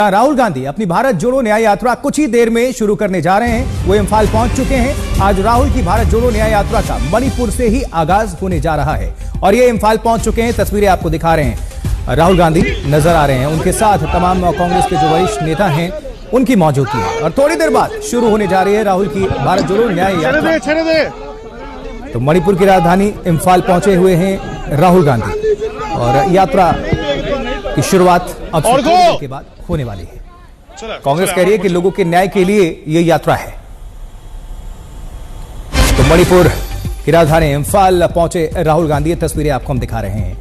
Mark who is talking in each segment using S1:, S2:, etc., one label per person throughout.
S1: राहुल गांधी अपनी भारत जोड़ो न्याय यात्रा कुछ ही देर में शुरू करने जा रहे हैं। वो इम्फाल पहुंच चुके हैं। आज राहुल की भारत जोड़ो न्याय यात्रा का मणिपुर से ही आगाज होने जा रहा है और ये इम्फाल पहुंच चुके हैं। तस्वीरें आपको दिखा रहे हैं। राहुल गांधी नजर आ रहे हैं, उनके साथ तमाम कांग्रेस के जो वरिष्ठ नेता हैं उनकी मौजूदगी है और थोड़ी देर बाद शुरू होने जा रही है राहुल की भारत जोड़ो न्याय यात्रा। तो मणिपुर की राजधानी इम्फाल पहुंचे हुए हैं राहुल गांधी और यात्रा की शुरुआत अब थोड़ी देर के बाद होने वाली है। कांग्रेस कह रही है कि लोगों के न्याय के लिए यह यात्रा है। तो मणिपुर की राजधानी इम्फाल पहुंचे राहुल गांधी, तस्वीरें आपको हम दिखा रहे हैं।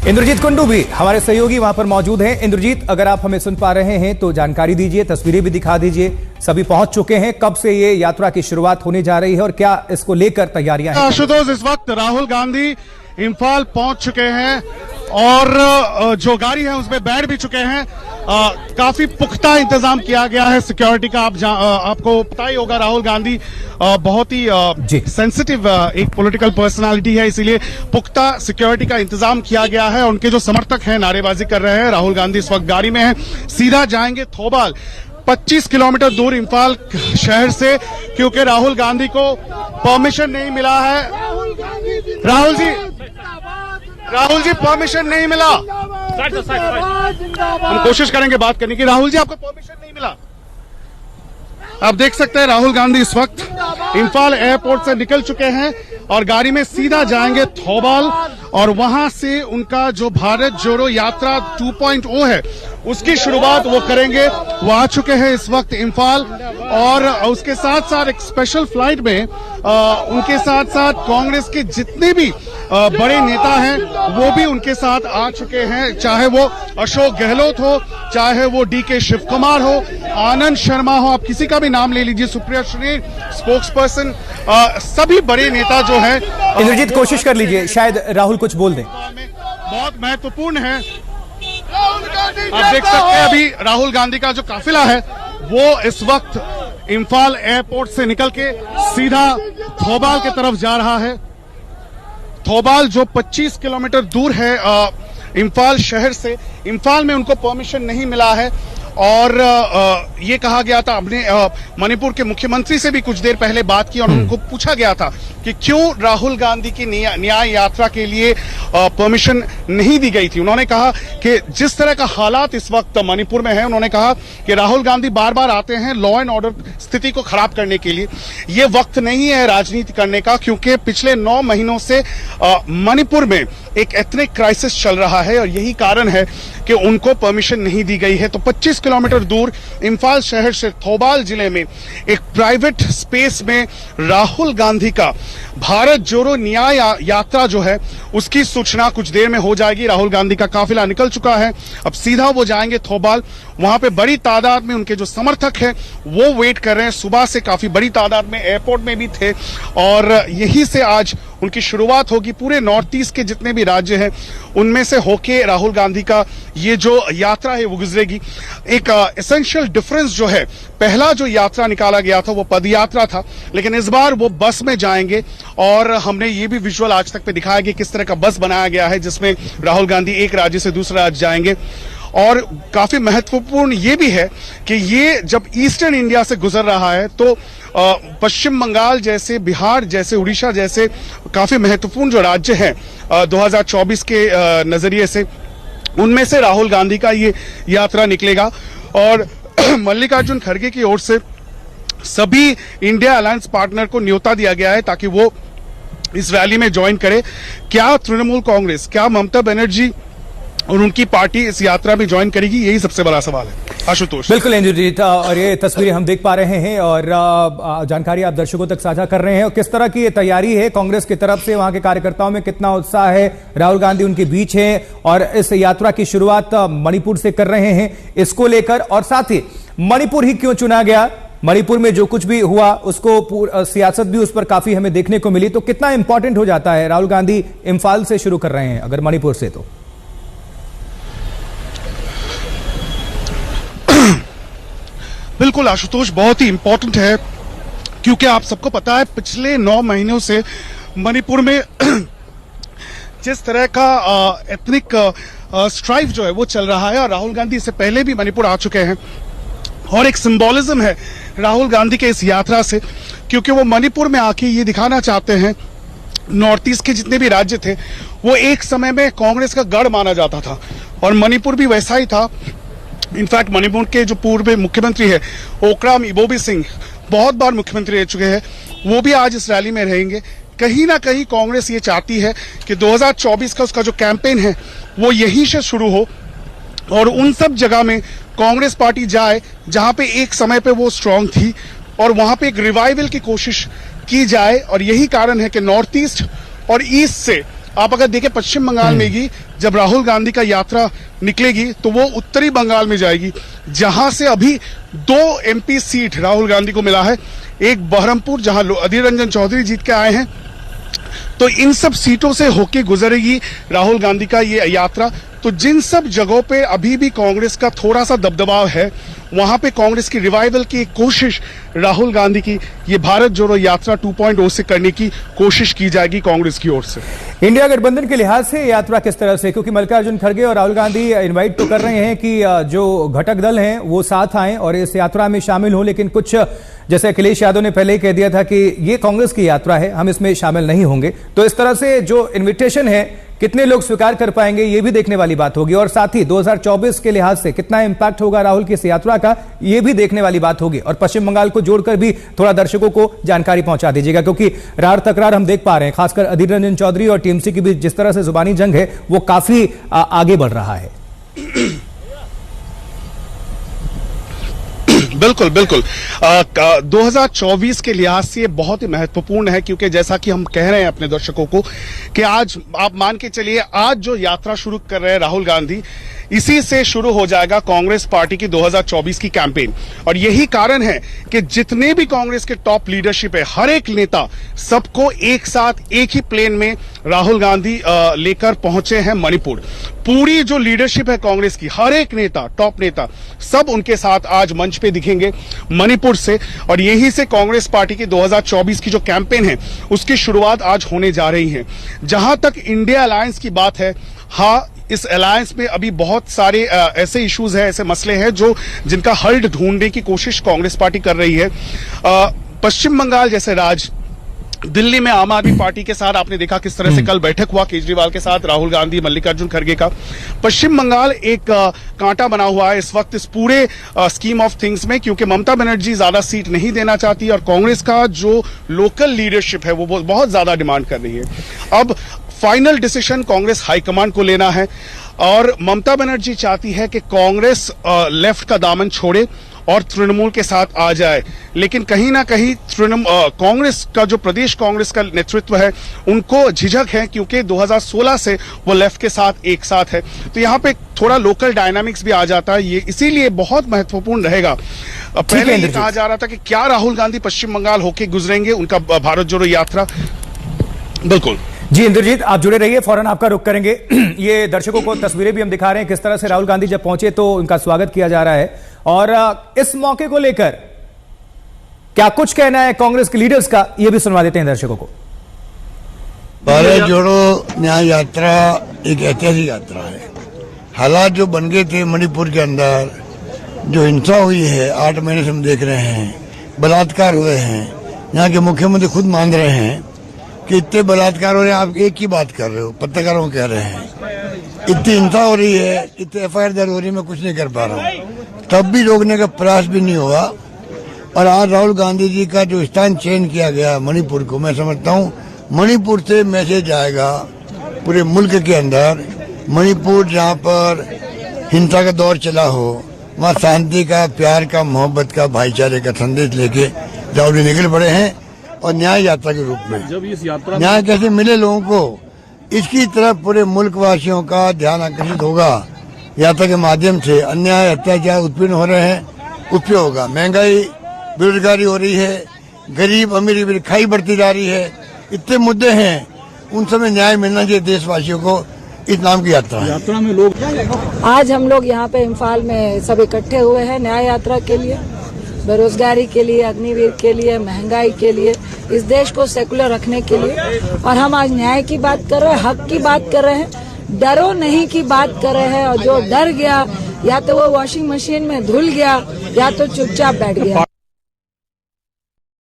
S1: इंद्रजीत कुंडू भी हमारे सहयोगी वहां पर मौजूद हैं। इंद्रजीत, अगर आप हमें सुन पा रहे हैं तो जानकारी दीजिए, तस्वीरें भी दिखा दीजिए। सभी पहुंच चुके हैं, कब से ये यात्रा की शुरुआत होने जा रही है और क्या इसको लेकर तैयारियां हैं?
S2: आशुतोष, इस वक्त राहुल गांधी इम्फाल पहुंच चुके हैं और जो गाड़ी है उसमें बैठ भी चुके हैं। काफी पुख्ता इंतजाम किया गया है सिक्योरिटी का। आपको पता ही होगा, राहुल गांधी बहुत ही सेंसिटिव एक पॉलिटिकल पर्सनालिटी है, इसीलिए पुख्ता सिक्योरिटी का इंतजाम किया गया है। उनके जो समर्थक हैं नारेबाजी कर रहे हैं। राहुल गांधी इस वक्त गाड़ी में है, सीधा जाएंगे थोबाल, 25 किलोमीटर दूर इम्फाल शहर से, क्योंकि राहुल गांधी को परमिशन नहीं मिला है। राहुल जी परमिशन नहीं मिला। हम कोशिश करेंगे बात करने की। राहुल जी, आपको परमिशन नहीं मिला। आप देख सकते हैं राहुल गांधी इस वक्त इम्फाल एयरपोर्ट से निकल चुके हैं और गाड़ी में सीधा जाएंगे थौबाल और वहां से उनका जो भारत जोड़ो यात्रा 2.0 है उसकी शुरुआत वो करेंगे। वो आ चुके हैं इस वक्त इम्फाल और उसके साथ साथ एक स्पेशल फ्लाइट में उनके साथ साथ कांग्रेस के जितने भी बड़े नेता हैं वो भी उनके साथ आ चुके हैं, चाहे वो अशोक गहलोत हो, चाहे वो डीके शिव कुमार हो, आनंद शर्मा हो, आप किसी का भी नाम ले लीजिए, सुप्रिया सुळे, स्पोक्स पर्सन, सभी बड़े नेता जो है।
S1: इंद्रजीत, कोशिश कर लीजिए, शायद राहुल कुछ बोल दें।
S2: बहुत महत्वपूर्ण है। आप देख सकते हैं अभी राहुल गांधी का जो काफिला है वो इस वक्त इम्फाल एयरपोर्ट से निकल के सीधा थौबाल की तरफ जा रहा है। थौबाल जो 25 किलोमीटर दूर है इम्फाल शहर से। इम्फाल में उनको परमिशन नहीं मिला है और ये कहा गया था, हमने मणिपुर के मुख्यमंत्री से भी कुछ देर पहले बात की और उनको पूछा गया था कि क्यों राहुल गांधी की न्याय यात्रा के लिए परमिशन नहीं दी गई थी। उन्होंने कहा कि जिस तरह का हालात इस वक्त मणिपुर में है, उन्होंने कहा कि राहुल गांधी बार बार आते हैं लॉ एंड ऑर्डर स्थिति को खराब करने के लिए। ये वक्त नहीं है राजनीति करने का, क्योंकि पिछले 9 महीनों से मणिपुर में एक एथनिक क्राइसिस चल रहा है और यही कारण है कि उनको परमिशन नहीं दी गई है। तो 25 किलोमीटर दूर इम्फाल शहर से थौबाल जिले में एक प्राइवेट स्पेस में राहुल गांधी का भारत जोड़ो न्याय यात्रा जो है उसकी सूचना कुछ देर में हो जाएगी। राहुल गांधी का काफिला निकल चुका है, अब सीधा वो जाएंगे थौबाल। वहां पे बड़ी तादाद में उनके जो समर्थक हैं वो वेट कर रहे हैं। सुबह से काफी बड़ी तादाद में एयरपोर्ट में भी थे और यहीं से आज उनकी शुरुआत होगी। पूरे नॉर्थ ईस्ट के जितने भी राज्य हैं उनमें से होके राहुल गांधी का ये जो यात्रा है वो गुजरेगी। एक एसेंशियल डिफरेंस जो है, पहला जो यात्रा निकाला गया था वो पद यात्रा था, लेकिन इस बार वो बस में जाएंगे और हमने ये भी विजुअल आज तक पे दिखाया कि किस तरह का बस बनाया गया है जिसमें राहुल गांधी एक राज्य से दूसरा राज्य जाएंगे। और काफी महत्वपूर्ण ये भी है कि ये जब ईस्टर्न इंडिया से गुजर रहा है तो पश्चिम बंगाल जैसे, बिहार जैसे, उड़ीसा जैसे काफी महत्वपूर्ण जो राज्य हैं 2024 के नजरिए से, उनमें से राहुल गांधी का ये यात्रा निकलेगा। और मल्लिकार्जुन खड़गे की ओर से सभी इंडिया अलायंस पार्टनर को न्योता दिया गया है ताकि वो इस रैली में ज्वाइन करे। क्या तृणमूल कांग्रेस, क्या ममता बनर्जी और उनकी पार्टी इस यात्रा में ज्वाइन करेगी, यही सबसे बड़ा सवाल है। आशुतोष,
S1: बिल्कुल इंद्रजीत, और ये तस्वीरें हम देख पा रहे हैं और जानकारी आप दर्शकों तक साझा कर रहे हैं। और किस तरह की ये तैयारी है कांग्रेस की तरफ से, वहां के कार्यकर्ताओं में कितना उत्साह है, राहुल गांधी उनके बीच हैं और इस यात्रा की शुरुआत मणिपुर से कर रहे हैं, इसको लेकर। और साथ ही मणिपुर ही क्यों चुना गया, मणिपुर में जो कुछ भी हुआ उसको सियासत भी उस पर काफी हमें देखने को मिली, तो कितना इंपॉर्टेंट हो जाता है। राहुल गांधी इम्फाल से शुरू कर रहे हैं अगर मणिपुर से, तो
S2: बिल्कुल आशुतोष, बहुत ही इंपॉर्टेंट है, क्योंकि आप सबको पता है पिछले 9 महीनों से मणिपुर में जिस तरह का एथनिक स्ट्राइव जो है वो चल रहा है और राहुल गांधी इससे पहले भी मणिपुर आ चुके हैं और एक सिंबोलिज्म है राहुल गांधी के इस यात्रा से, क्योंकि वो मणिपुर में आके ये दिखाना चाहते हैं नॉर्थ ईस्ट के जितने भी राज्य थे वो एक समय में कांग्रेस का गढ़ माना जाता था और मणिपुर भी वैसा ही था। इनफैक्ट मणिपुर के जो पूर्व मुख्यमंत्री है ओक्राम इबोबी सिंह बहुत बार मुख्यमंत्री रह चुके हैं, वो भी आज इस रैली में रहेंगे। कहीं ना कहीं कांग्रेस ये चाहती है कि 2024 का उसका जो कैंपेन है वो यहीं से शुरू हो और उन सब जगह में कांग्रेस पार्टी जाए जहां पे एक समय पे वो स्ट्रांग थी और वहां पे एक रिवाइवल की कोशिश की जाए। और यही कारण है कि नॉर्थ ईस्ट और ईस्ट से आप अगर देखें पश्चिम बंगाल में ही जब राहुल गांधी का यात्रा निकलेगी तो वो उत्तरी बंगाल में जाएगी, जहां से अभी 2 MP सीट राहुल गांधी को मिला है, एक बहरमपुर जहां अधीर रंजन चौधरी जीत के आए हैं। तो इन सब सीटों से होके गुजरेगी राहुल गांधी का ये यात्रा। तो जिन सब जगहों पे अभी भी कांग्रेस का थोड़ा सा दबदबाव है वहां पे कांग्रेस की रिवाइवल की एक कोशिश राहुल गांधी की ये भारत जोड़ो यात्रा 2.0 से करने की कोशिश की जाएगी कांग्रेस की ओर से।
S1: इंडिया गठबंधन के लिहाज से यात्रा किस तरह से, क्योंकि मल्लिकार्जुन खड़गे और राहुल गांधी इनवाइट तो कर रहे हैं कि जो घटक दल हैं वो साथ आएं और इस यात्रा में शामिल हों, लेकिन कुछ जैसे अखिलेश यादव ने पहले ही कह दिया था कि ये कांग्रेस की यात्रा है, हम इसमें शामिल नहीं होंगे। तो इस तरह से जो इन्विटेशन है कितने लोग स्वीकार कर पाएंगे ये भी देखने वाली बात होगी और साथ ही 2024 के लिहाज से कितना इंपैक्ट होगा राहुल की इस यात्रा का ये भी देखने वाली बात होगी। और पश्चिम बंगाल को जोड़कर भी थोड़ा दर्शकों को जानकारी पहुंचा दीजिएगा, क्योंकि रार तकरार हम देख पा रहे हैं, खासकर अधीर रंजन चौधरी और टीएमसी के बीच जिस तरह से जुबानी जंग है वो काफी आगे बढ़ रहा है।
S2: बिल्कुल बिल्कुल 2024 के लिहाज से बहुत ही महत्वपूर्ण है, क्योंकि जैसा कि हम कह रहे हैं अपने दर्शकों को कि आज आप मान के चलिए आज जो यात्रा शुरू कर रहे हैं राहुल गांधी, इसी से शुरू हो जाएगा कांग्रेस पार्टी की 2024 की कैंपेन। और यही कारण है कि जितने भी कांग्रेस के टॉप लीडरशिप है, हर एक नेता सबको एक साथ एक ही प्लेन में राहुल गांधी लेकर पहुंचे हैं मणिपुर। पूरी जो लीडरशिप है कांग्रेस की, हर एक नेता, टॉप नेता, सब उनके साथ आज मंच पे दिखेंगे मणिपुर से। और यहीं से कांग्रेस पार्टी की 2024 की जो कैंपेन है उसकी शुरुआत आज होने जा रही है। जहां तक इंडिया अलायंस की बात है, हाँ, इस अलायंस में अभी बहुत सारे ऐसे इश्यूज हैं, ऐसे मसले हैं जो जिनका हल ढूंढने की कोशिश कांग्रेस पार्टी कर रही है। पश्चिम बंगाल जैसे राज्य, दिल्ली में आम आदमी पार्टी के साथ आपने देखा किस तरह से कल बैठक हुआ केजरीवाल के साथ, राहुल गांधी, मल्लिकार्जुन खड़गे का। पश्चिम बंगाल एक कांटा बना हुआ है इस वक्त इस पूरे स्कीम ऑफ थिंग्स में, क्योंकि ममता बनर्जी ज्यादा सीट नहीं देना चाहती और कांग्रेस का जो लोकल लीडरशिप है वो बहुत ज्यादा डिमांड कर रही है। अब फाइनल डिसीजन कांग्रेस हाईकमांड को लेना है और ममता बनर्जी चाहती है कि कांग्रेस लेफ्ट का दामन छोड़े और तृणमूल के साथ आ जाए, लेकिन कहीं ना कहीं कांग्रेस का जो प्रदेश कांग्रेस का नेतृत्व है उनको झिझक है, क्योंकि 2016 से वो लेफ्ट के साथ एक साथ है। तो यहाँ पे थोड़ा लोकल डायनामिक्स भी आ जाता है, ये इसीलिए बहुत महत्वपूर्ण रहेगा। पहले ये कहा जा रहा था कि क्या राहुल गांधी पश्चिम बंगाल होके गुजरेंगे उनका भारत जोड़ो यात्रा। बिल्कुल
S1: जी इंद्रजीत, आप जुड़े रहिए, फौरन आपका रुख करेंगे। ये दर्शकों को तस्वीरें भी हम दिखा रहे हैं किस तरह से राहुल गांधी जब पहुंचे तो उनका स्वागत किया जा रहा है। और इस मौके को लेकर क्या कुछ कहना है कांग्रेस के लीडर्स का, ये भी सुनवा देते हैं दर्शकों को।
S3: भारत जोड़ो न्याय यात्रा एक ऐतिहासिक यात्रा है। हालात जो बन गए थे मणिपुर के अंदर, जो हिंसा हुई है 8 महीने से हम देख रहे हैं, बलात्कार हुए हैं, यहाँ के मुख्यमंत्री खुद मान रहे हैं कि इतने बलात्कार हो रहे हैं, आप एक ही बात कर रहे हो, पत्रकारों को कह रहे हैं, इतनी हिंसा हो रही है, इतने FIR दर्ज हो रही है, मैं कुछ नहीं कर पा रहा हूँ, तब भी रोकने का प्रयास भी नहीं हुआ। और आज राहुल गांधी जी का जो स्थान चयन किया गया मणिपुर को, मैं समझता हूँ मणिपुर से मैसेज आएगा पूरे मुल्क के अंदर। मणिपुर जहाँ पर हिंसा का दौर चला हो, वहाँ शांति का, प्यार का, मोहब्बत का, भाईचारे का संदेश लेके राहुल जी निकल पड़े हैं और न्याय यात्रा के रूप में। जब इस यात्रा न्याय कैसे मिले लोगों को, इसकी तरफ पूरे मुल्क वासियों का ध्यान आकर्षित होगा। यात्रा के माध्यम से अन्याय, अत्याचार उत्पन्न हो रहे हैं, उपयोग होगा। महंगाई, बेरोजगारी हो रही है, गरीब अमीर की खाई बढ़ती जा रही है, इतने मुद्दे हैं, उन सब में न्याय मिलना चाहिए देशवासियों को। इस नाम की यात्रा
S4: में लोग आज हम लोग यहाँ पे इम्फाल में सब इकट्ठे हुए हैं न्याय यात्रा के लिए, बेरोजगारी के लिए, अग्निवीर के लिए, महंगाई के लिए, इस देश को सेकुलर रखने के लिए। और हम आज न्याय की बात कर रहे हैं, हक की बात कर रहे हैं। डरो नहीं की बात कर रहे हैं, और जो डर गया या तो वो वॉशिंग मशीन में धुल गया या तो चुपचाप बैठ गया।